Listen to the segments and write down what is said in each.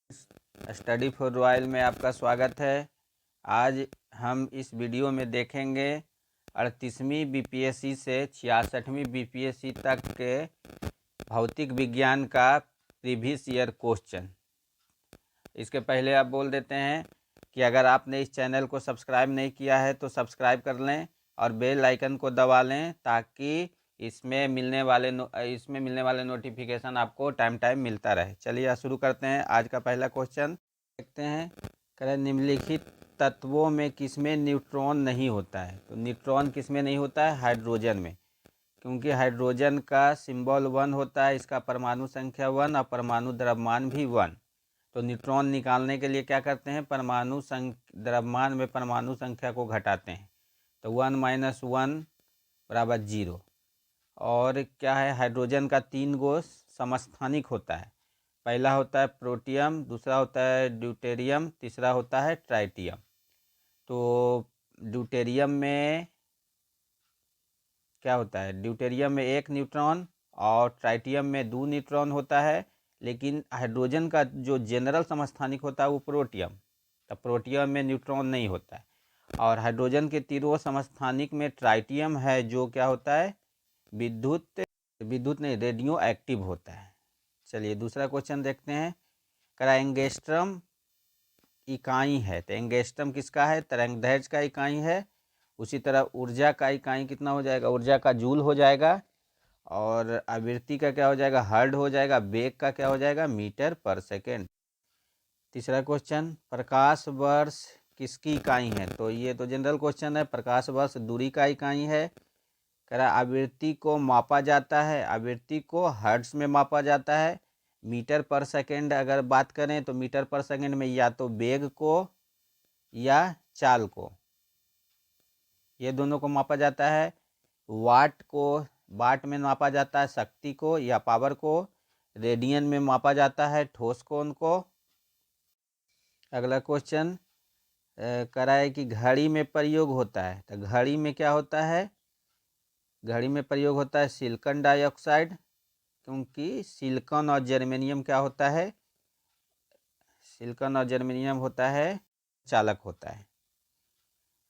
Study for royal में आपका स्वागत है। आज हम इस वीडियो में देखेंगे 38वीं बीपीएससी से 66वीं बीपीएससी तक के भौतिक विज्ञान का प्रीवियस ईयर क्वेश्चन। इसके पहले आप बोल देते हैं कि अगर आपने इस चैनल को सब्सक्राइब नहीं किया है तो सब्सक्राइब कर लें और बेल आइकन को दबा लें ताकि इसमें मिलने वाले नोटिफिकेशन आपको टाइम मिलता रहे। चलिए शुरू करते हैं। आज का पहला क्वेश्चन देखते हैं। कह निम्नलिखित तत्वों में किसमें न्यूट्रॉन नहीं होता है? तो न्यूट्रॉन किसमें नहीं होता है? हाइड्रोजन में, क्योंकि हाइड्रोजन का सिंबल 1 होता है, इसका परमाणु संख्या 1 और परमाणु द्रव्यमान भी 1। तो न्यूट्रॉन निकालने के लिए क्या करते हैं? द्रव्यमान में परमाणु संख्या को घटाते हैं। तो 1 - 1 = 0। और क्या है? हाइड्रोजन का 3 गो समस्थानिक होता है। पहला होता है प्रोटियम, दूसरा होता है ड्यूटेरियम, तीसरा होता है ट्राइटियम। तो ड्यूटेरियम में क्या होता है? ड्यूटेरियम में 1 न्यूट्रॉन और ट्राइटियम में 2 न्यूट्रॉन होता है। लेकिन हाइड्रोजन का जो जनरल समस्थानिक होता है वो प्रोटियम, तो प्रोटियम में न्यूट्रॉन नहीं होता है। और हाइड्रोजन के तीनों समस्थानिक में ट्राइटियम है जो क्या होता है? विद्युत नहीं, रेडियो एक्टिव होता है। चलिए दूसरा क्वेश्चन देखते हैं। करा एंगस्ट्रम इकाई है, तो एंगस्ट्रम किसका है? तरंगदैर्घ्य का इकाई है। उसी तरह ऊर्जा का इकाई कितना हो जाएगा? ऊर्जा का जूल हो जाएगा। और आवृत्ति का क्या हो जाएगा? हर्ट्ज हो जाएगा। वेग का क्या हो जाएगा? मीटर पर सेकेंड। तीसरा क्वेश्चन, प्रकाश वर्ष किसकी इकाई है? तो ये तो जनरल क्वेश्चन है। प्रकाश वर्ष दूरी का इकाई है। कह रहा आवृत्ति को मापा जाता है, आवृत्ति को हर्ट्ज में मापा जाता है। मीटर पर सेकेंड अगर बात करें तो मीटर पर सेकेंड में या तो वेग को या चाल को, ये दोनों को मापा जाता है। वाट में मापा जाता है शक्ति को या पावर को। रेडियन में मापा जाता है ठोस कोण को। अगला क्वेश्चन कराए कि घड़ी में प्रयोग होता है, तो घड़ी में क्या होता है? घड़ी में प्रयोग होता है सिलिकॉन डाइऑक्साइड, क्योंकि सिलिकॉन और जर्मेनियम क्या होता है? सिलिकॉन और जर्मेनियम होता है चालक होता है।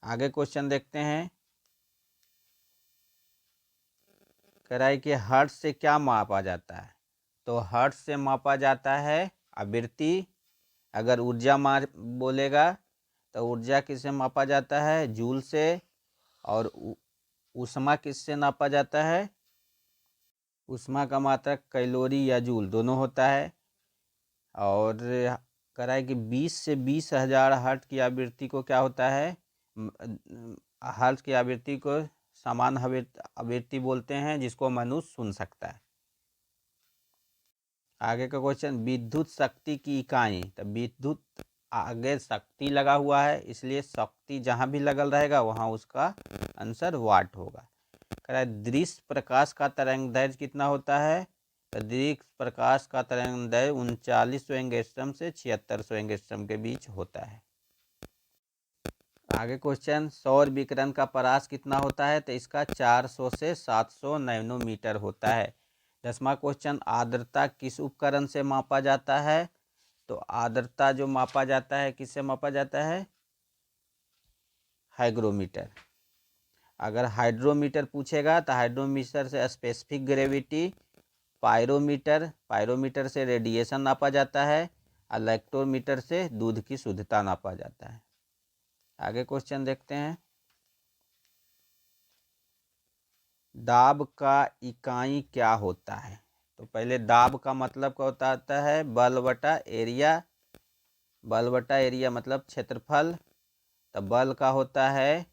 आगे क्वेश्चन देखते हैं। कराए कि हर्ट्ज से क्या मापा जाता है? तो हर्ट्ज से मापा जाता है आवृत्ति। अगर ऊर्जा बोलेगा तो ऊर्जा किससे मापा जाता है? जूल से। और ऊष्मा किससे नापा जाता है? ऊष्मा का मात्रक कैलोरी या जूल दोनों होता है। और कराए कि 20 से 20,000 हर्ट्ज की आवृत्ति को क्या होता है? हर्ट्ज की आवृत्ति को समान आवृत्ति बोलते हैं, जिसको मनुष्य सुन सकता है। आगे का क्वेश्चन, विद्युत शक्ति की इकाई। तो विद्युत आगे शक्ति लगा हुआ है, इसलिए शक्ति जहाँ भी लगल रहेगा वहाँ उसका आंसर वाट होगा। कह रहा है दृश्य प्रकाश का तरंगदैर्घ्य कितना होता है? तो दृश्य प्रकाश का तरंगदैर्घ्य 3900 एंगस्ट्रम से 7600 एंगस्ट्रम के बीच होता है। आगे क्वेश्चन, सौर विकिरण का परास कितना होता है? तो इसका 400 से 700 नैनोमीटर होता है। 10वां क्वेश्चन, आर्द्रता किस उपकरण से मापा जाता है? तो आर्द्रता जो मापा जाता है किससे मापा जाता है? हाइग्रोमीटर। अगर हाइड्रोमीटर पूछेगा तो हाइड्रोमीटर से स्पेसिफिक ग्रेविटी, पायरोमीटर से रेडिएशन नापा जाता है, और इलेक्ट्रोमीटर से दूध की शुद्धता नापा जाता है। आगे क्वेश्चन देखते हैं। दाब का इकाई क्या होता है? तो पहले दाब का मतलब क्या होता है? बल बटा एरिया। बल बटा एरिया मतलब क्षेत्रफल। तो बल का होता है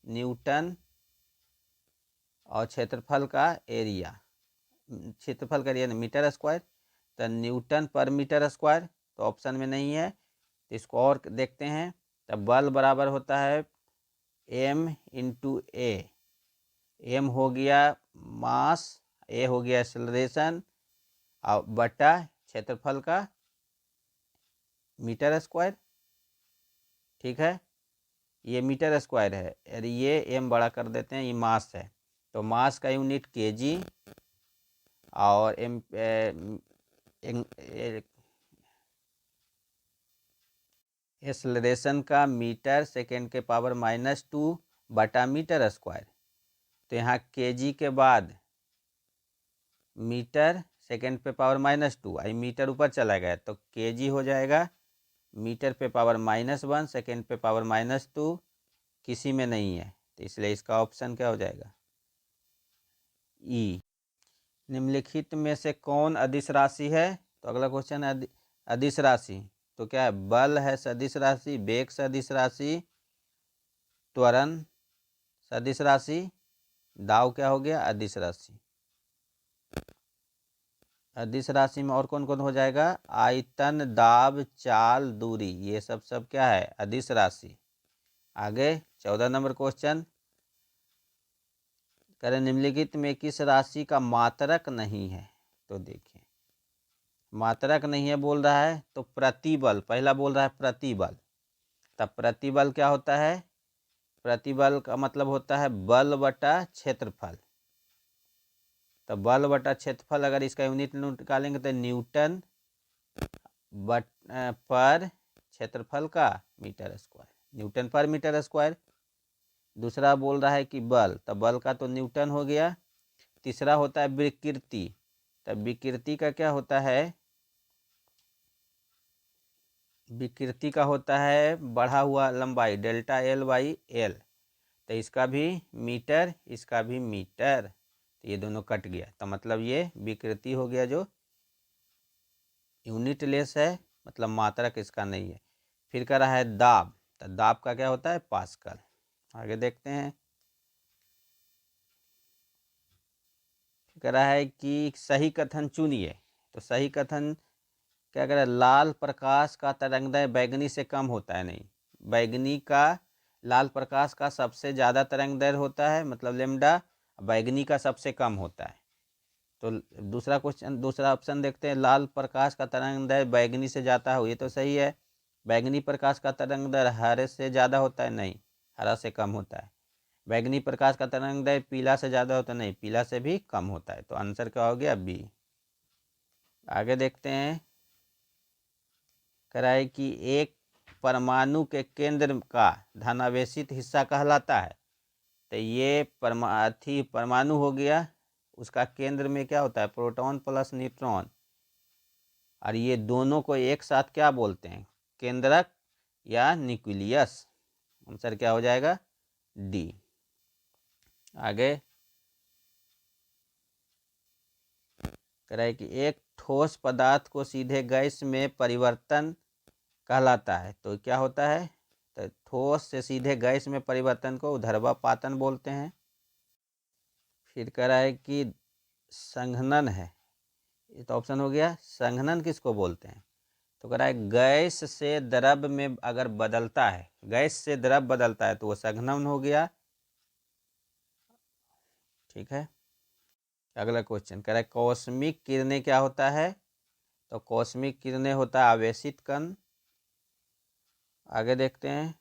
न्यूटन और क्षेत्रफल का एरिया, क्षेत्रफल का एरिया मीटर स्क्वायर। तो न्यूटन पर मीटर स्क्वायर तो ऑप्शन में नहीं है, तो इसको और देखते हैं। तो बल बराबर होता है m × a। एम हो गया मास, ए हो गया एक्सेलरेशन, और बटा क्षेत्रफल का मीटर स्क्वायर। ठीक है, ये मीटर स्क्वायर है और ये एम बड़ा कर देते हैं, ये मास है। तो मास का यूनिट केजी और एक्सेलरेशन का मीटर सेकेंड के पावर -2 बटा मीटर स्क्वायर। तो यहाँ केजी के बाद मीटर सेकेंड पे पावर -2, आई मीटर ऊपर चला गया तो केजी हो जाएगा मीटर पे पावर -1 सेकेंड पे पावर -2, किसी में नहीं है तो इसलिए इसका ऑप्शन क्या हो जाएगा, ई। निम्नलिखित में से कौन अदिश राशि है? तो अगला क्वेश्चन है अदिश राशि। तो क्या है, बल है सदिश राशि, वेग सदिश राशि, त्वरण सदिश राशि, दाव क्या हो गया, अदिश राशि। अदिश राशि में और कौन कौन हो जाएगा, आयतन, दाब, चाल, दूरी, ये सब क्या है, अदिश राशि। आगे 14 नंबर क्वेश्चन करें, निम्नलिखित में किस राशि का मात्रक नहीं है? तो देखिए मात्रक नहीं है बोल रहा है तो प्रतिबल, पहला बोल रहा है प्रतिबल। तब प्रतिबल क्या होता है, प्रतिबल का मतलब होता है बल बटा क्षेत्रफल। तो बल बटा क्षेत्रफल अगर इसका यूनिट निकालेंगे तो न्यूटन पर क्षेत्रफल का मीटर स्क्वायर, न्यूटन पर मीटर स्क्वायर। दूसरा बोल रहा है कि बल, तो बल का तो न्यूटन हो गया। तीसरा होता है विकृति, तब विकृति का क्या होता है, विकृति का होता है बढ़ा हुआ लंबाई डेल्टा एल बाई एल। तो इसका भी मीटर, इसका भी मीटर, तो ये दोनों कट गया तो मतलब ये विकृति हो गया जो यूनिट लेस है, मतलब मात्रक इसका नहीं है। फिर कह रहा है दाब, तो दाब का क्या होता है, पास्कल। आगे देखते हैं, कह रहा है कि सही कथन चुनिए। तो सही कथन क्या कह रहा है, लाल प्रकाश का तरंगदैर्घ्य बैगनी से कम होता है, नहीं, बैगनी का लाल प्रकाश का सबसे ज़्यादा तरंगदैर्घ्य होता है मतलब लेमडा, बैगनी का सबसे कम होता है। तो दूसरा क्वेश्चन, दूसरा ऑप्शन देखते हैं, लाल प्रकाश का तरंगदैर्घ्य बैगनी से जाता है, ये तो सही है। बैगनी प्रकाश का तरंगदैर्घ्य हरे से ज़्यादा होता है, नहीं, हरा से कम होता है। बैगनी प्रकाश का तरंगदैर्घ्य पीला से ज़्यादा होता है, नहीं, पीला से भी कम होता है। तो आंसर क्या हो गया, बी। आगे देखते हैं, कराए कि एक परमाणु के केंद्र का धनावेशित हिस्सा कहलाता है। तो ये परमाणु हो गया, उसका केंद्र में क्या होता है, प्रोटॉन प्लस न्यूट्रॉन, और ये दोनों को एक साथ क्या बोलते हैं, केंद्रक या न्यूक्लियस। आंसर क्या हो जाएगा, डी। आगे कराए कि एक ठोस पदार्थ को सीधे गैस में परिवर्तन कहलाता है। तो क्या होता है, तो ठोस से सीधे गैस में परिवर्तन को ऊर्ध्वापातन बोलते हैं। फिर कह रहा है कि संघनन है, ये तो ऑप्शन हो गया, संघनन किसको बोलते हैं? तो कह रहा है गैस से द्रव में अगर बदलता है, गैस से द्रव बदलता है तो वो संघनन हो गया। ठीक है, अगला क्वेश्चन कह रहा है कॉस्मिक किरणें क्या होता है? तो कॉस्मिक किरणें होता है आवेशित कण। आगे देखते हैं,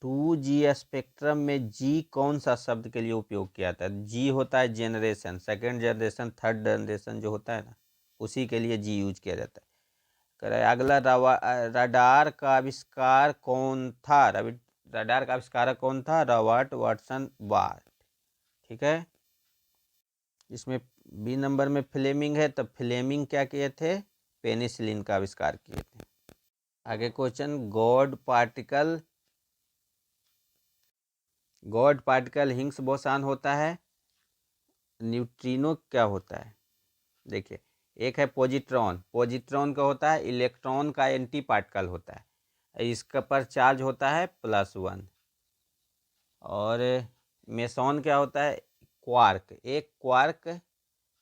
2G स्पेक्ट्रम में जी कौन सा शब्द के लिए उपयोग किया जाता है? जी होता है generation, second generation, third generation जो होता है ना, उसी के लिए जी यूज किया जाता है। कह रहा है अगला रडार का आविष्कार कौन था? रडार का आविष्कारक कौन था? Robert Watson BART. ठीक है, इसमें बी नंबर में फ्लेमिंग है, तो फ्लेमिंग क्या किए थे? पेनिसिलिन का आविष्कार किए थे। आगे question, God particle Higgs boson होता है, न्यूट्रिनो क्या होता है? देखिए, एक है पॉजिट्रॉन, पॉजिट्रॉन का होता है इलेक्ट्रॉन का एंटी पार्टिकल होता है, इसका पर चार्ज होता है +1। और मेसॉन क्या होता है? क्वार्क, एक क्वार्क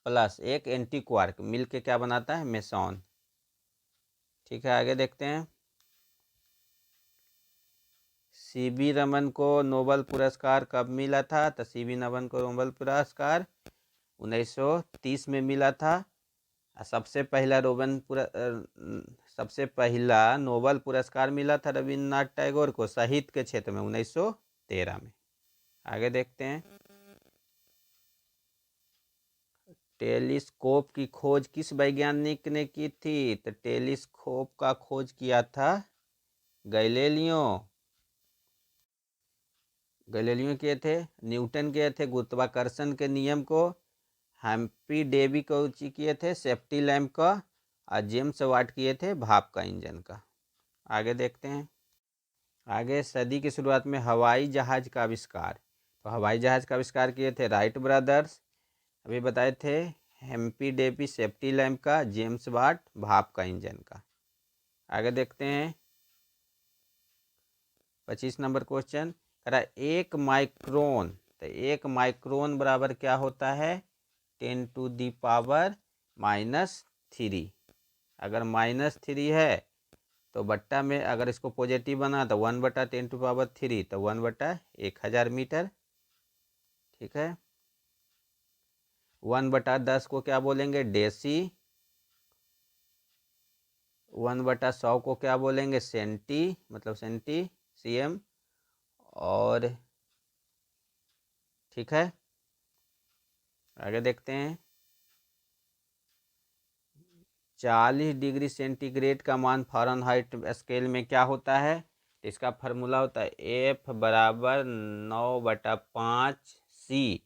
प्लस एक एंटी क्वार्क मिलके क्या बनाता है? मेसॉन। ठीक है, आगे देखते हैं, सीवी रमन को नोबेल पुरस्कार कब मिला था? तो सीवी रमन को नोबेल पुरस्कार 1930 में मिला था। सबसे पहला नोबेल पुरस्कार मिला था रविन्द्रनाथ टैगोर को साहित्य के क्षेत्र में 1913 में। आगे देखते हैं, टेलीस्कोप की खोज किस वैज्ञानिक ने की थी? तो टेलीस्कोप का खोज किया था गैलीलियो। गैलीलियो किए थे। न्यूटन किए थे गुरुत्वाकर्षण के नियम को। हम्फ्री डेवी को किए थे सेफ्टी लैम्प का। और जेम्स वाट किए थे भाप का इंजन का। आगे देखते हैं। आगे सदी की शुरुआत में हवाई जहाज का आविष्कार। तो हवाई जहाज का आविष्कार किए थे राइट ब्रदर्स। अभी बताए थे हेम्फ्री डेवी सेफ्टी लैम्प का, जेम्स वाट भाप का इंजन का। आगे देखते हैं 25 नंबर क्वेश्चन। कह रहा है एक माइक्रोन। तो एक माइक्रोन बराबर क्या होता है? 10⁻⁻3। अगर -3 है तो बट्टा में अगर इसको पॉजिटिव बना तो 1/10⁻3 तो 1/1000 मीटर। ठीक है। 1/10 को क्या बोलेंगे? डेसी। 1/100 को क्या बोलेंगे? सेंटी, मतलब सेंटी सीएम। और ठीक है, आगे देखते हैं। 40 डिग्री सेंटीग्रेड का मान फ़ारेनहाइट स्केल में क्या होता है? इसका फार्मूला होता है F बराबर 9/5 C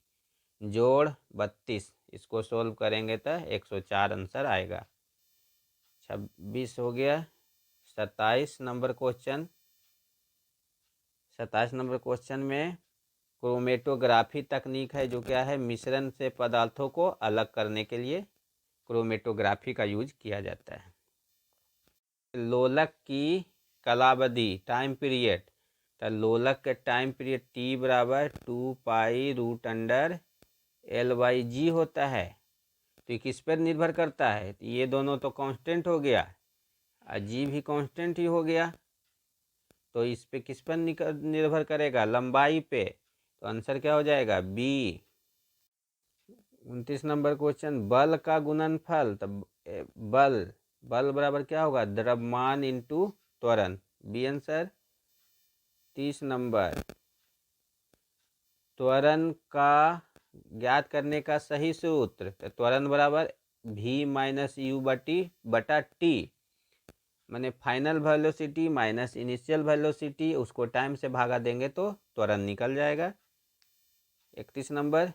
जोड़ 32। इसको सोल्व करेंगे तो 104 आंसर आएगा। 26 हो गया। 27 नंबर क्वेश्चन। 27 नंबर क्वेश्चन में क्रोमेटोग्राफी तकनीक है, जो क्या है? मिश्रण से पदार्थों को अलग करने के लिए क्रोमेटोग्राफी का यूज किया जाता है। लोलक की कालावधि टाइम पीरियड। तो लोलक के टाइम पीरियड T बराबर 2π√L/G होता है। तो ये किस पर निर्भर करता है? तो ये दोनों तो कांस्टेंट हो गया और G भी कांस्टेंट ही हो गया। तो इस पे किस पर निर्भर करेगा? लंबाई पे। तो आंसर क्या हो जाएगा? बी। 29 number question. बल का गुणनफल। तो बल बल बराबर क्या होगा? द्रव्यमान इंटू त्वरण। B answer. 30 नंबर। त्वरण का ज्ञात करने का सही सूत्र। तो त्वरण बराबर V-U/T। मैंने final velocity minus initial velocity, उसको टाइम से भागा देंगे तो त्वरण निकल जाएगा। 31 नंबर।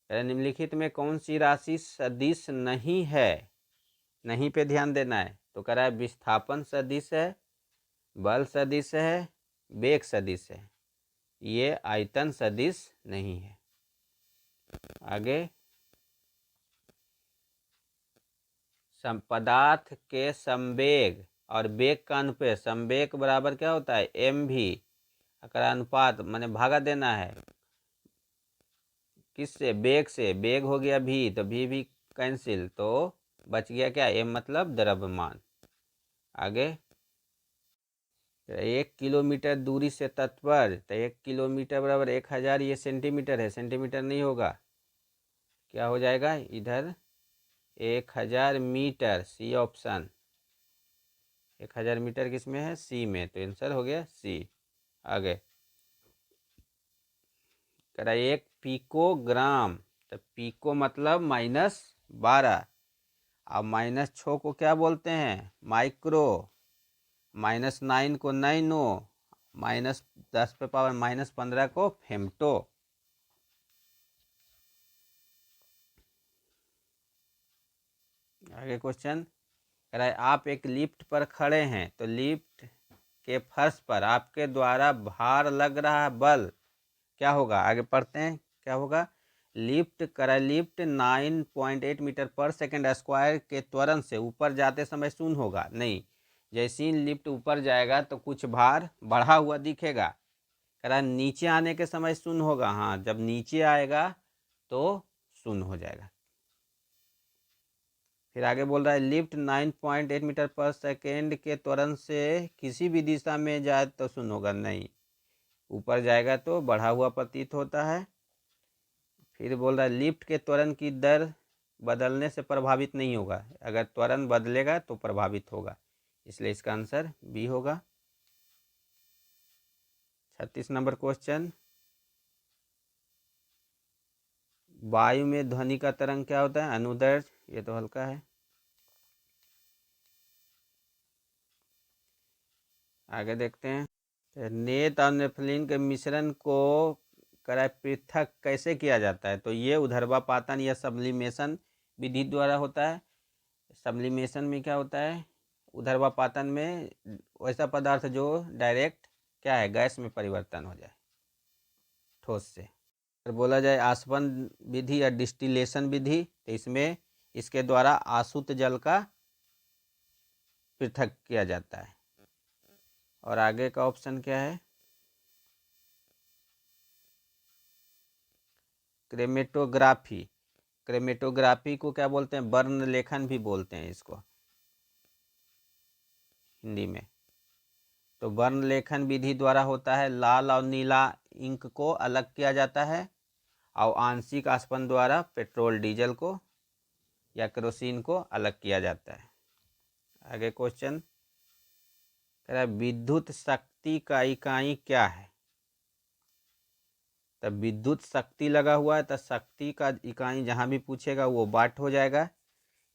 निम्नलिखित में कौन सी राशि सदिश नहीं है? नहीं पे ध्यान देना है। तो कह रहा है विस्थापन सदिश है, बल सदिश है, वेग सदिश है। ये आयतन सदिश नहीं है। आगे पदार्थ के संवेग और वेग का अनुपात। संवेग बराबर क्या होता है? mv। अगर अनुपात मैंने भागा देना है किससे? वेग से। वेग हो गया v, तो v भी कैंसिल, तो बच गया क्या? m मतलब द्रव्यमान। आगे 1 किलोमीटर दूरी से तत्पर। तो 1 किलोमीटर बराबर 1000। ये सेंटीमीटर है, सेंटीमीटर नहीं होगा। क्या हो जाएगा इधर? 1000 मीटर। C option. 1000 मीटर किस में है? सी में। तो आंसर हो गया सी। आगे करा 1 पिकोग्राम। तो पिको मतलब -12। अब -6 को क्या बोलते हैं? माइक्रो। -9 को नैनो। -10 पे पावर -15 को फेम्टो। आगे क्वेश्चन कह रहा है आप एक लिफ्ट पर खड़े हैं, तो लिफ्ट के फर्श पर आपके द्वारा भार लग रहा बल क्या होगा? आगे पढ़ते हैं क्या होगा। लिफ्ट 9.8 मीटर पर सेकंड स्क्वायर के त्वरण से ऊपर जाते समय शून्य होगा नहीं। जैसे ही लिफ्ट ऊपर जाएगा तो कुछ भार बढ़ा हुआ दिखेगा। कह रहा नीचे आने के समय शून्य होगा। हाँ, जब नीचे आएगा तो शून्य हो जाएगा। फिर आगे बोल रहा है लिफ्ट 9.8 मीटर पर सेकेंड के त्वरण से किसी भी दिशा में जाए तो शून्य होगा नहीं। ऊपर जाएगा तो बढ़ा हुआ प्रतीत होता है। फिर बोल रहा है लिफ्ट के त्वरण की दर बदलने से प्रभावित नहीं होगा। अगर त्वरण बदलेगा तो प्रभावित होगा, इसलिए इसका आंसर बी होगा। 36 नंबर क्वेश्चन। वायु में ध्वनि का तरंग क्या होता है? अनुदैर्घ्य। ये तो हल्का है। आगे देखते हैं। तो नेत और नेफ्लिन के मिश्रण को पृथक कैसे किया जाता है? तो ये ऊर्ध्वापातन या सब्लिमेशन विधि द्वारा होता है। सब्लिमेशन में क्या होता है? ऊर्ध्वापातन में वैसा पदार्थ जो डायरेक्ट क्या है, गैस में परिवर्तन हो जाए ठोस से। अगर बोला जाए आसवन विधि या डिस्टिलेशन विधि, तो इसमें इसके द्वारा आसुत जल का पृथक किया जाता है। और आगे का ऑप्शन क्या है? क्रेमेटोग्राफी। क्रेमेटोग्राफी को क्या बोलते हैं? वर्ण लेखन भी बोलते हैं इसको हिंदी में। तो वर्ण लेखन विधि द्वारा होता है। लाल और नीला इंक को अलग किया जाता है और आंशिक आसवन द्वारा पेट्रोल डीजल को या केरोसिन को अलग किया जाता है। आगे क्वेश्चन कह रहा है विद्युत शक्ति का इकाई क्या है? तब विद्युत शक्ति लगा हुआ है तो शक्ति का इकाई जहाँ भी पूछेगा वो वाट हो जाएगा।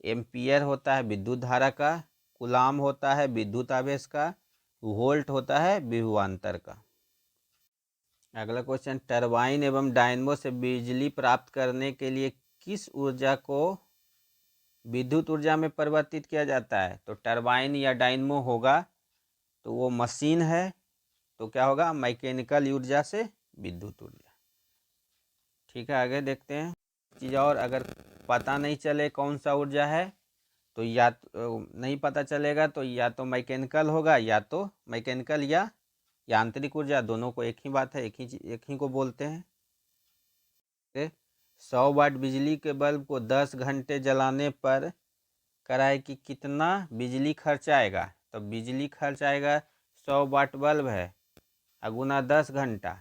एम्पियर होता है विद्युत धारा का, कूलाम होता है विद्युत आवेश का, वोल्ट होता है विभवांतर का। अगला क्वेश्चन टरबाइन एवं डायनमो से बिजली प्राप्त करने के लिए किस ऊर्जा को विद्युत ऊर्जा में परिवर्तित किया जाता है? तो टरबाइन या डायनमो होगा तो वो मशीन है, तो क्या होगा? मैकेनिकल ऊर्जा से विद्युत ऊर्जा। ठीक है, आगे देखते हैं। चीज़ और अगर पता नहीं चले कौन सा ऊर्जा है तो या नहीं पता चलेगा तो या तो मैकेनिकल होगा या तो मैकेनिकल या यांत्रिक ऊर्जा, दोनों को एक ही बात है, एक ही को बोलते हैं। 100 वाट बिजली के बल्ब को 10 घंटे जलाने पर कराए कि कितना बिजली खर्च आएगा? तो बिजली खर्च आएगा, 100 वाट बल्ब है अगुना 10 घंटा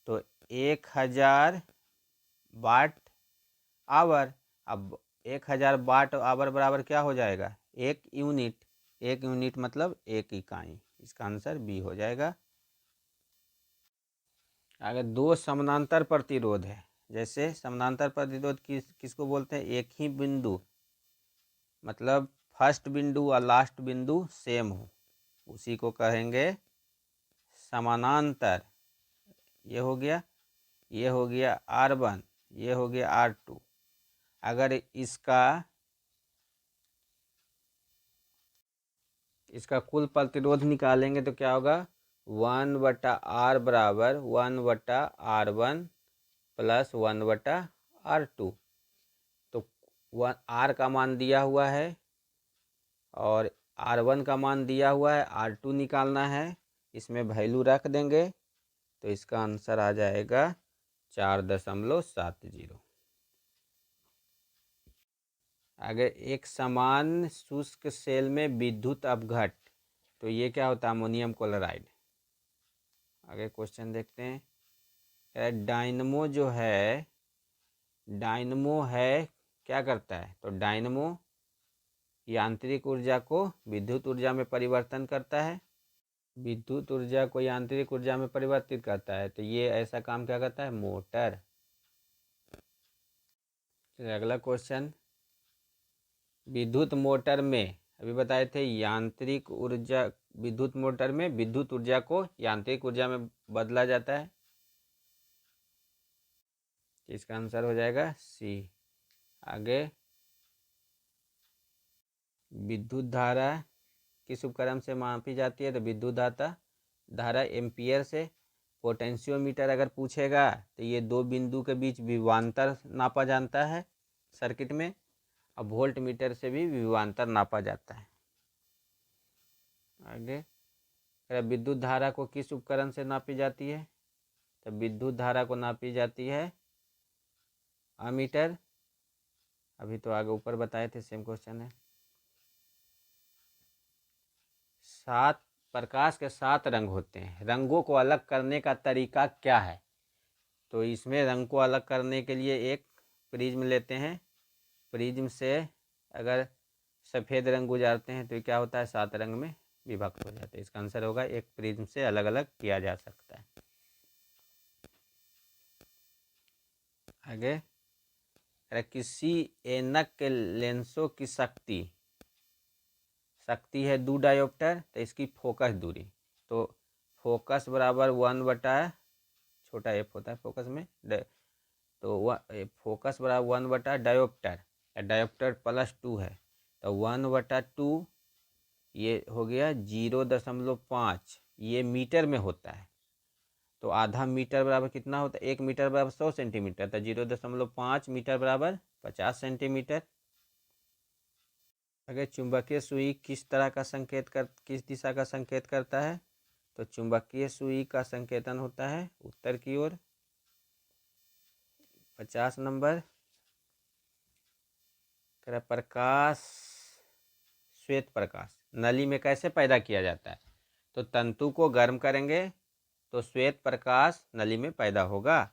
तो 1000 वाट आवर। अब 1000 वाट आवर बराबर क्या हो जाएगा? एक यूनिट। एक यूनिट मतलब एक इकाई। इसका आंसर बी हो जाएगा। अगर दो समानांतर प्रतिरोध है, जैसे समानांतर प्रतिरोध किसको बोलते हैं? एक ही बिंदु मतलब फर्स्ट बिंदु और लास्ट बिंदु सेम हो, उसी को कहेंगे समानांतर। ये हो गया, ये हो गया R1, ये हो गया R2। अगर इसका कुल प्रतिरोध निकालेंगे तो क्या होगा? 1/R बराबर 1/R1 प्लस 1/R2। तो R का मान दिया हुआ है और R1 का मान दिया हुआ है, R2 निकालना है, इसमें वैल्यू रख देंगे तो इसका आंसर आ जाएगा 4.70। आगे एक समान शुष्क सेल में विद्युत अपघट, तो ये क्या होता है? Ammonium chloride. आगे क्वेश्चन देखते हैं। डायनमो जो है, डायनमो है क्या करता है? तो डायनमो यांत्रिक ऊर्जा को विद्युत ऊर्जा में परिवर्तन करता है। विद्युत ऊर्जा को यांत्रिक ऊर्जा में परिवर्तित करता है, तो ये ऐसा काम क्या करता है? मोटर। अगला क्वेश्चन विद्युत मोटर में अभी बताए थे यांत्रिक ऊर्जा, विद्युत मोटर में विद्युत ऊर्जा को यांत्रिक ऊर्जा में बदला जाता है। इसका आंसर हो जाएगा सी। आगे विद्युत धारा किस उपकरण से मापी जाती है? तो विद्युत धारा एम्पियर से। पोटेंशियोमीटर अगर पूछेगा तो ये दो बिंदु के बीच विभवांतर नापा जाता है सर्किट में। अब वोल्ट मीटर से भी विभवांतर नापा जाता है। आगे विद्युत धारा को किस उपकरण से नापी जाती है? तो विद्युत धारा को नापी जाती है अमीटर। अभी तो आगे ऊपर बताए थे, सेम क्वेश्चन है। प्रकाश के 7 रंग होते हैं, रंगों को अलग करने का तरीका क्या है? तो इसमें रंग को अलग करने के लिए एक प्रिज्म लेते हैं, प्रिज्म से अगर सफ़ेद रंग गुजारते हैं तो क्या होता है? 7 रंग में विभक्त हो जाते हैं। इसका आंसर होगा एक प्रिज्म से अलग अलग किया जा सकता है। आगे किसी एनक के लेंसों की शक्ति है 2 डायोप्टर, तो इसकी फोकस दूरी, तो फोकस बराबर 1 बटा छोटा एफ होता है फोकस में, तो फोकस बराबर 1 बटा डायोप्टर, डायोप्टर +2 है, तो 1/2 ये हो गया 0.5, ये मीटर में होता है, तो आधा मीटर बराबर कितना होता है, 1 मीटर बराबर 100 सेंटीमीटर, तो 0.5 मीटर बराबर 50 सेंटीमीटर। अगर चुंबकीय सुई किस दिशा का संकेत करता है, तो चुंबकीय सुई का संकेतन होता है उत्तर की ओर। 50 नंबर, प्रकाश, श्वेत प्रकाश नली में कैसे पैदा किया जाता है, तो तंतु को गर्म करेंगे तो श्वेत प्रकाश नली में पैदा होगा।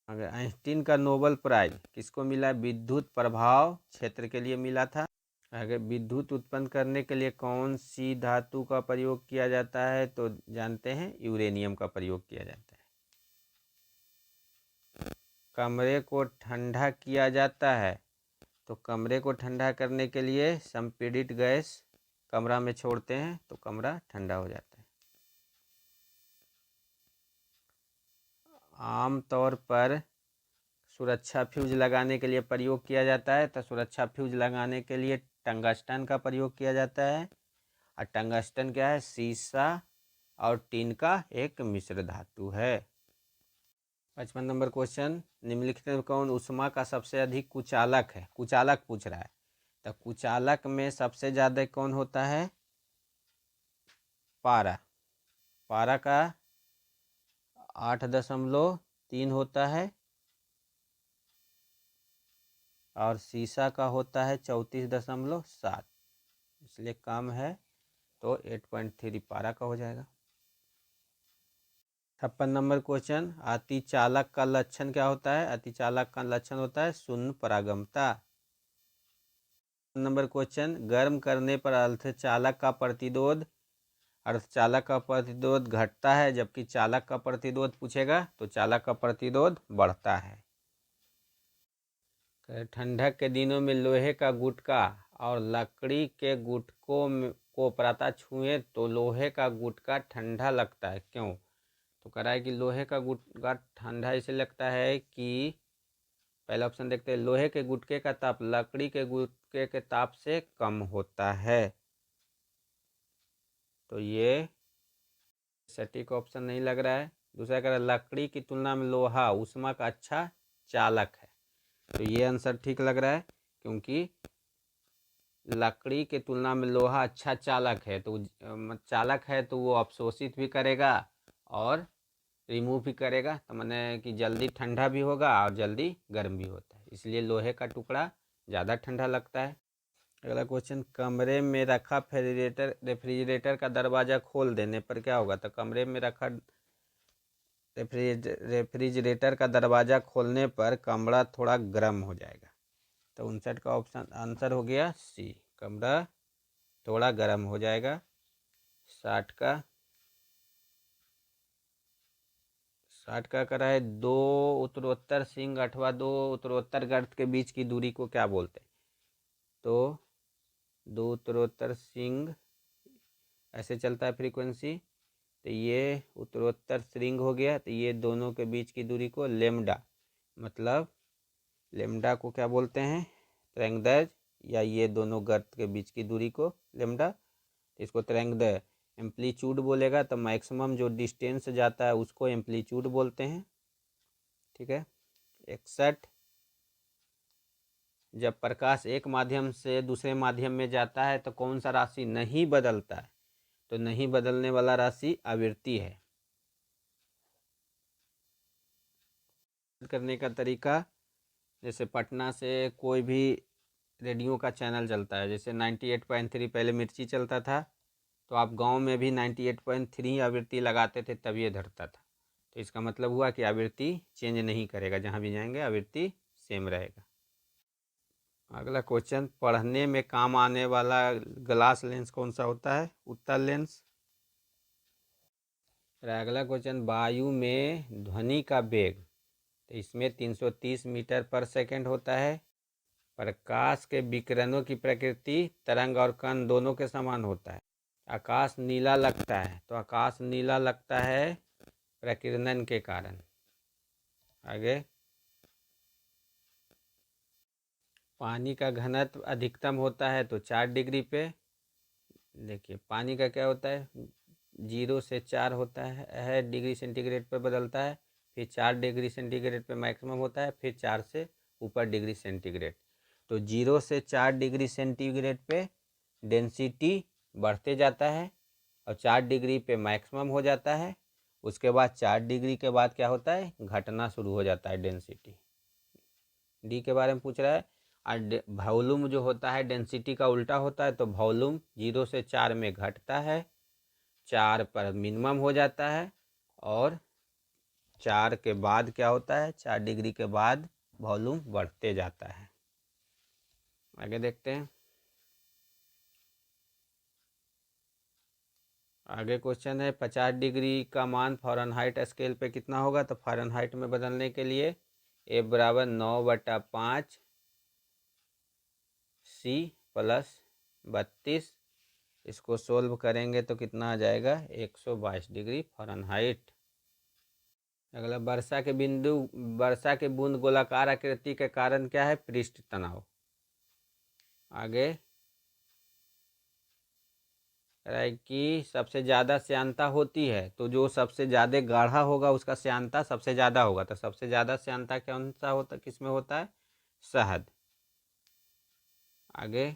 अगर आइंस्टीन का नोबेल प्राइज किसको मिला, विद्युत प्रभाव क्षेत्र के लिए मिला था। अगर विद्युत उत्पन्न करने के लिए कौन सी धातु का प्रयोग किया जाता है, तो जानते हैं यूरेनियम का प्रयोग किया जाता है। कमरे को ठंडा किया जाता है, तो कमरे को ठंडा करने के लिए संपीड़ित गैस कमरा में छोड़ते हैं तो कमरा ठंडा हो जाता है। आमतौर पर सुरक्षा फ्यूज लगाने के लिए प्रयोग किया जाता है, तो सुरक्षा फ्यूज लगाने के लिए टंगस्टन का प्रयोग किया जाता है, और टंगस्टन क्या है, सीसा और टिन का एक मिश्र धातु है। 55 नंबर क्वेश्चन, निम्नलिखित में कौन ऊष्मा का सबसे अधिक कुचालक है, कुचालक पूछ रहा है, तो कुचालक में सबसे ज़्यादा कौन होता है, पारा, पारा का 8.3 होता है, और सीसा का होता है 34.7, इसलिए कम है, तो 8.3 पारा का हो जाएगा। 56 नंबर क्वेश्चन, अतिचालक का लक्षण क्या होता है, अतिचालक का लक्षण होता है शून्य परागमता। नंबर क्वेश्चन, गर्म करने पर अर्धचालक का प्रतिरोध घटता है, जबकि चालक का प्रतिरोध पूछेगा तो चालक का प्रतिरोध बढ़ता है। ठंडक के दिनों में लोहे का गुटका और लकड़ी के गुटकों को प्रातः छुएं तो लोहे का गुटका ठंडा लगता है, क्यों, तो कह रहा है कि लोहे का गुटका ठंडा इसलिए लगता है कि पहला ऑप्शन देखते हैं, लोहे के गुटके का ताप लकड़ी के गुटके के ताप से कम होता है, तो ये सटीक ऑप्शन नहीं लग रहा है। दूसरा कह रहा है लकड़ी की तुलना में लोहा ऊष्मा का अच्छा चालक है, तो ये आंसर ठीक लग रहा है, क्योंकि लकड़ी के तुलना में लोहा अच्छा चालक है, तो वो अवशोषित भी करेगा और रिमूव भी करेगा, तो मैंने कि जल्दी ठंडा भी होगा और जल्दी गर्म भी होता है, इसलिए लोहे का टुकड़ा ज़्यादा ठंडा लगता है। अगला क्वेश्चन, कमरे में रखा रेफ्रिजरेटर का दरवाज़ा खोल देने पर क्या होगा, तो कमरे में रखा रेफ्रिजरेटर का दरवाज़ा खोलने पर कमरा थोड़ा गर्म हो जाएगा, तो 59 का ऑप्शन आंसर हो गया सी, कमरा थोड़ा गर्म हो जाएगा। 60 का करा है, दो उत्तरोत्तर सिंह अथवा दो उत्तरोत्तर गर्त के बीच की दूरी को क्या बोलते हैं, तो दो उत्तरोत्तर सिंह ऐसे चलता है फ्रीक्वेंसी, तो ये उत्तरोत्तर श्रृंग हो गया, तो ये दोनों के बीच की दूरी को लेमडा, मतलब लेमडा को क्या बोलते हैं, तरंगदैर्घ्य, या ये दोनों गर्त के बीच की दूरी को लेमडा, इसको तरंगदैर्घ्य। एम्पलीट्यूड बोलेगा तो मैक्सिमम जो डिस्टेंस जाता है उसको एम्पलीट्यूड बोलते हैं, ठीक है। 61, जब प्रकाश एक माध्यम से दूसरे माध्यम में जाता है तो कौन सा राशि नहीं बदलता है, तो नहीं बदलने वाला राशि आवृत्ति है। करने का तरीका, जैसे पटना से कोई भी रेडियो का चैनल चलता है, जैसे 98.3 पहले मिर्ची चलता था, तो आप गांव में भी 98.3 आवृत्ति लगाते थे तब ये धरता था, तो इसका मतलब हुआ कि आवृत्ति चेंज नहीं करेगा, जहाँ भी जाएंगे आवृत्ति सेम रहेगा। अगला क्वेश्चन, पढ़ने में काम आने वाला ग्लास लेंस कौन सा होता है, उत्तल लेंस। अगला क्वेश्चन, वायु में ध्वनि का वेग तो इसमें 330 मीटर पर सेकंड होता है। प्रकाश के विकिरणों की प्रकृति तरंग और कण दोनों के समान होता है। आकाश नीला लगता है, तो आकाश नीला लगता है प्रकीर्णन के कारण। आगे, पानी का घनत्व अधिकतम होता है तो 4 डिग्री पे। देखिए पानी का क्या होता है, 0 से 4 होता है डिग्री सेंटीग्रेड पर बदलता है, फिर 4 डिग्री सेंटीग्रेड पे मैक्सिमम होता है, फिर 4 से ऊपर डिग्री सेंटीग्रेड। तो 0 से 4 डिग्री सेंटीग्रेड पे डेंसिटी बढ़ते जाता है और 4 डिग्री पे मैक्सिमम हो जाता है। उसके बाद 4 डिग्री के बाद क्या होता है, घटना शुरू हो जाता है डेंसिटी। डी के बारे में पूछ रहा है। और वॉल्यूम जो होता है डेंसिटी का उल्टा होता है, तो वॉल्यूम 0 से 4 में घटता है, 4 पर मिनिमम हो जाता है, और 4 के बाद क्या होता है, 4 डिग्री के बाद वॉल्यूम बढ़ते जाता है। आगे देखते हैं। आगे क्वेश्चन है 50 डिग्री का मान फ़ारेनहाइट स्केल पे कितना होगा। तो फ़ारेनहाइट में बदलने के लिए ए बराबर 9/5 सी प्लस 32, इसको सोल्व करेंगे तो कितना आ जाएगा, 122 डिग्री फ़ारेनहाइट। अगला, वर्षा के बूंद गोलाकार आकृति के कारण क्या है, पृष्ठ तनाव। आगे कि सबसे ज़्यादा श्यानता होती है, तो जो सबसे ज़्यादा गाढ़ा होगा उसका श्यानता सबसे ज़्यादा होगा। तो सबसे ज़्यादा श्यानता कौन सा होता, किसमें होता है, शहद। आगे,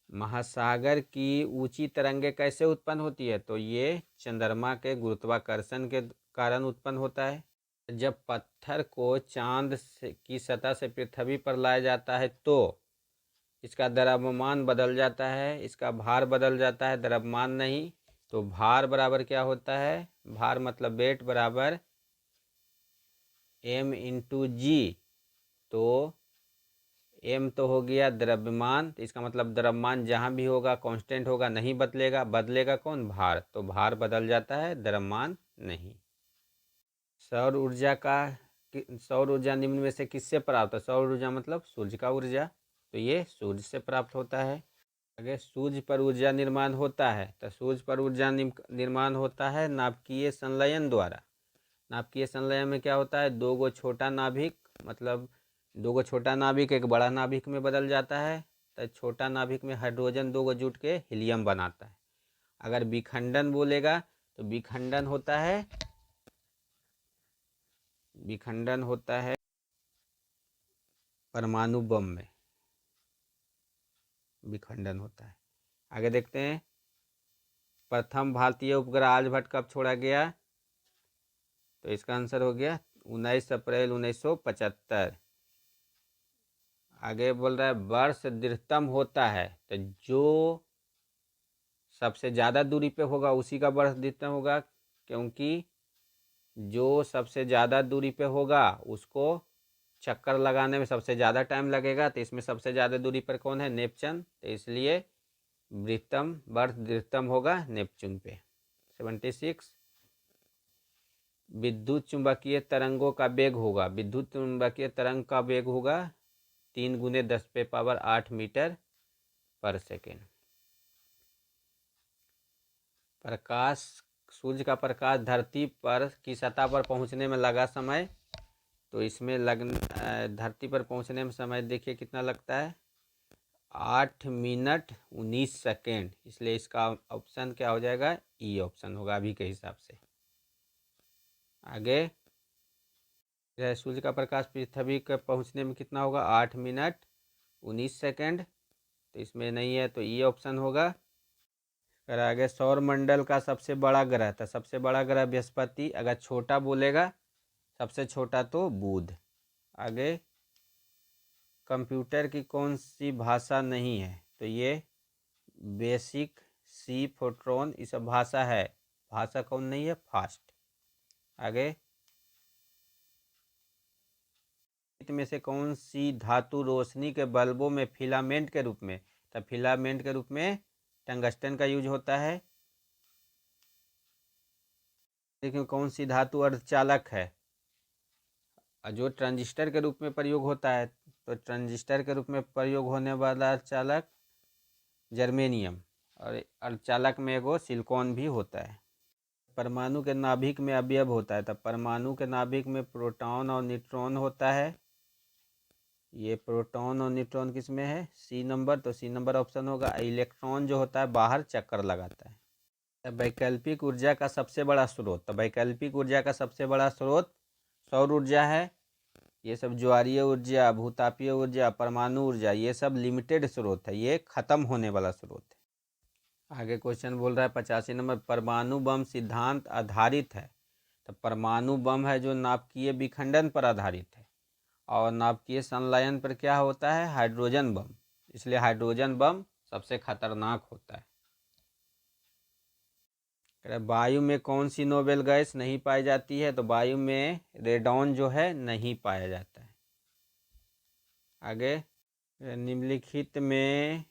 महासागर की ऊंची तरंगे कैसे उत्पन्न होती है। तो ये चंद्रमा के गुरुत्वाकर्षण के कारण उत्पन्न होता है। जब पत्थर को चांद की सतह से पृथ्वी पर लाया जाता है तो इसका द्रव्यमान बदल जाता है, इसका भार बदल जाता है, द्रव्यमान नहीं। तो भार बराबर क्या होता है, भार मतलब वेट बराबर m/g। तो m तो हो गया द्रव्यमान, तो इसका मतलब द्रव्यमान जहाँ भी होगा कांस्टेंट होगा, नहीं बदलेगा। बदलेगा कौन, भार। तो भार बदल जाता है, द्रव्यमान नहीं। सौर ऊर्जा निम्न में से किससे प्राप्त है। सौर ऊर्जा मतलब सूर्य का ऊर्जा, तो ये सूर्य से प्राप्त होता है। अगर सूर्य पर ऊर्जा निर्माण होता है, तो सूर्य पर ऊर्जा निर्माण होता है नाभिकीय संलयन द्वारा। नाभिकीय संलयन में क्या होता है, दो गो छोटा नाभिक, मतलब दो गो छोटा नाभिक एक बड़ा नाभिक में बदल जाता है, तो छोटा नाभिक में हाइड्रोजन दो गो जुट के हीलियम बनाता है। अगर विखंडन बोलेगा तो विखंडन होता है परमाणु बम में विखंडन होता है। आगे देखते हैं। प्रथम भारतीय उपग्रह आर्यभट्ट कब छोड़ा गया। तो इसका आंसर हो गया 19 अप्रैल 1975। आगे बोल रहा है वर्ष दीर्घतम होता है, तो जो सबसे ज़्यादा दूरी पे होगा उसी का वर्ष दीर्घतम होगा, क्योंकि जो सबसे ज़्यादा दूरी पे होगा उसको चक्कर लगाने में सबसे ज़्यादा टाइम लगेगा। तो इसमें सबसे ज़्यादा दूरी पर कौन है, नेपच्यून। तो इसलिए वर्ष दीर्घतम होगा नेपच्यून पे। 76, विद्युत चुंबकीय तरंगों का वेग होगा। विद्युत चुंबकीय तरंग का वेग होगा 3 × 10⁸ मीटर पर सेकेंड। प्रकाश, सूर्य का प्रकाश धरती पर की सतह पर पहुंचने में लगा समय। तो इसमें धरती पर पहुंचने में समय देखिए कितना लगता है, 8 मिनट 19 सेकेंड। इसलिए इसका ऑप्शन क्या हो जाएगा, ई ऑप्शन होगा अभी के हिसाब से। आगे, सूर्य का प्रकाश पृथ्वी के पहुंचने में कितना होगा, 8 मिनट 19 सेकेंड। तो इसमें नहीं है, तो ई ऑप्शन होगा। फिर आगे, सौर मंडल का सबसे बड़ा ग्रह था। सबसे बड़ा ग्रह बृहस्पति। अगर छोटा बोलेगा, सबसे छोटा तो बुध। आगे, कंप्यूटर की कौन सी भाषा नहीं है। तो ये बेसिक, सी, फोर्ट्रॉन, ये सब भाषा है। भाषा कौन नहीं है, फास्ट। आगे, में से कौन सी धातु रोशनी के बल्बों में फिलामेंट के रूप में, तो फिलामेंट के रूप में, टंगस्टन का यूज होता है। देखिए कौन सी धातु अर्धचालक है और जो ट्रांजिस्टर के रूप में प्रयोग होता है, तो ट्रांजिस्टर के रूप में प्रयोग होने वाला अर्धचालक जर्मेनियम, और अर्धचालक में एगो सिलिकॉन भी होता है। परमाणु के नाभिक में अवयव होता है, तब परमाणु के नाभिक में प्रोटॉन और न्यूट्रॉन होता है। ये प्रोटॉन और न्यूट्रॉन किस में है? सी नंबर, तो सी नंबर ऑप्शन होगा। इलेक्ट्रॉन जो होता है बाहर चक्कर लगाता है। वैकल्पिक ऊर्जा का सबसे बड़ा स्रोत, तो वैकल्पिक ऊर्जा का सबसे बड़ा स्रोत सौर ऊर्जा है। ये सब ज्वारीय ऊर्जा, भूतापीय ऊर्जा, परमाणु ऊर्जा, ये सब लिमिटेड स्रोत है, ये खत्म होने वाला स्रोत है। आगे क्वेश्चन बोल रहा है 85 नंबर, परमाणु बम सिद्धांत आधारित है। तो परमाणु बम है जो नाभिकीय विखंडन पर आधारित है, और नाभिकीय संलयन पर क्या होता है? Hydrogen bomb. इसलिए हाइड्रोजन बम सबसे खतरनाक होता है। वायु में कौन सी नोबेल गैस नहीं पाई जाती है? तो वायु में रेडॉन जो है नहीं पाया जाता है। आगे, निम्नलिखित में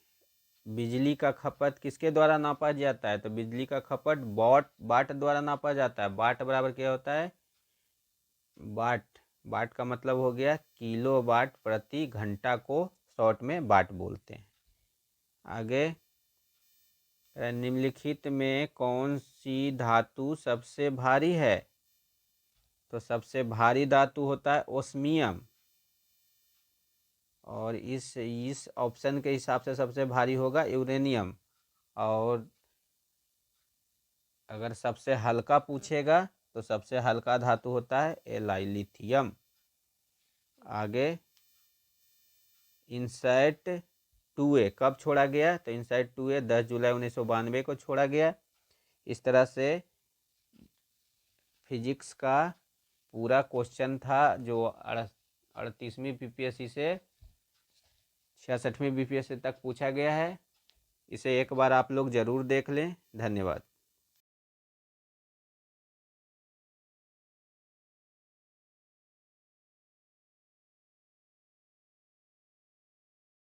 बिजली का खपत किसके द्वारा नापा जाता है? तो बिजली का खपत वाट द्वारा नापा जाता है। वाट बराबर क्या होता है? वाट का मतलब हो गया किलो वाट प्रति घंटा को शॉर्ट में वाट बोलते हैं। आगे, निम्नलिखित में कौन सी धातु सबसे भारी है? तो सबसे भारी धातु होता है ओस्मियम, और इस ऑप्शन के हिसाब से सबसे भारी होगा यूरेनियम। और अगर सबसे हल्का पूछेगा तो सबसे हल्का धातु होता है एलाई, लिथियम। आगे, इनसैट 2A कब छोड़ा गया? तो इनसैट 2A 10 जुलाई 1992 को छोड़ा गया। इस तरह से फिजिक्स का पूरा क्वेश्चन था जो 38वीं बीपीएससी से 66वीं बीपीएससी तक पूछा गया है। इसे एक बार आप लोग ज़रूर देख लें। धन्यवाद।